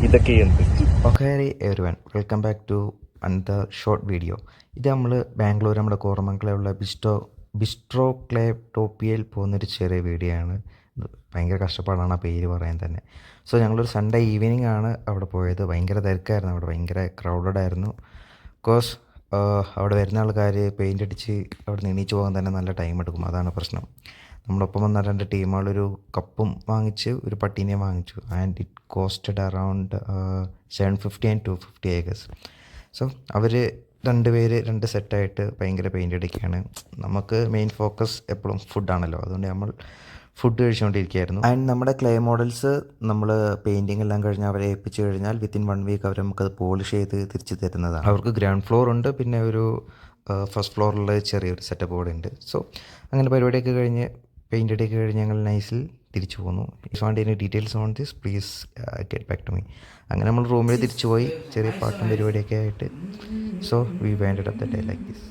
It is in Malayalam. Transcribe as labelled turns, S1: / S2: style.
S1: ഇതൊക്കെ എന്ത്?
S2: Okay everyone, welcome back to another short video. ഇത് നമ്മൾ ബാംഗ്ലൂർ നമ്മുടെ കോറമംഗലമുള്ള ബിസ്ട്രോ ക്ലേ ടോപ്പിയയിൽ പോകുന്നൊരു ചെറിയ വീഡിയോ ആണ്. ഭയങ്കര കഷ്ടപ്പാടാണ് ആ പേര് പറയാൻ തന്നെ. സോ ഞങ്ങളൊരു സൺഡേ ഈവനിങ് ആണ് അവിടെ പോയത്. ഭയങ്കര തിരക്കായിരുന്നു, അവിടെ ഭയങ്കര ക്രൗഡഡ് ആയിരുന്നു. ബിക്കോസ് അവിടെ വരുന്ന ആൾക്കാർ പെയിൻ്റ് അടിച്ച് അവിടെ നിന്ന് എണീച്ച് പോകാൻ തന്നെ നല്ല ടൈം എടുക്കും. അതാണ് പ്രശ്നം. നമ്മളൊപ്പം വന്ന രണ്ട് ടീമുകളൊരു കപ്പും വാങ്ങിച്ച് ഒരു പട്ടീനെയും വാങ്ങിച്ചു. And it costed around 750 and 250 acres. So അവർ രണ്ട് സെറ്റായിട്ട് ഭയങ്കര പെയിൻ്റ് അടിക്കുകയാണ്. നമുക്ക് മെയിൻ ഫോക്കസ് എപ്പോഴും ഫുഡാണല്ലോ, അതുകൊണ്ട് നമ്മൾ ഫുഡ് കഴിച്ചുകൊണ്ടിരിക്കുകയായിരുന്നു. ആൻഡ് നമ്മുടെ ക്ലേ മോഡൽസ് നമ്മൾ പെയിൻറ്റിങ് എല്ലാം കഴിഞ്ഞ് അവരെ ഏൽപ്പിച്ച് കഴിഞ്ഞാൽ വിത്തിൻ 1 വീക്ക് അവർ നമുക്കത് പോളിഷ് ചെയ്ത് തിരിച്ച് തരുന്നതാണ്. അവർക്ക് ഗ്രൗണ്ട് ഫ്ലോർ ഉണ്ട്, പിന്നെ ഒരു ഫസ്റ്റ് ഫ്ലോറിൽ ചെറിയൊരു സെറ്റപ്പ് കൂടെ ഉണ്ട്. സോ അങ്ങനെ പരിപാടിയൊക്കെ കഴിഞ്ഞ് പെയിൻ്റ് അടിയൊക്കെ കഴിഞ്ഞ് ഞങ്ങൾ നൈസിൽ തിരിച്ചു പോന്നു. If want any details on this please get back to me. അങ്ങനെ നമ്മൾ റൂമിൽ തിരിച്ചു പോയി, ചെറിയ പാട്ടും പരിപാടിയൊക്കെ ആയിട്ട്. So we wanted up the day like this.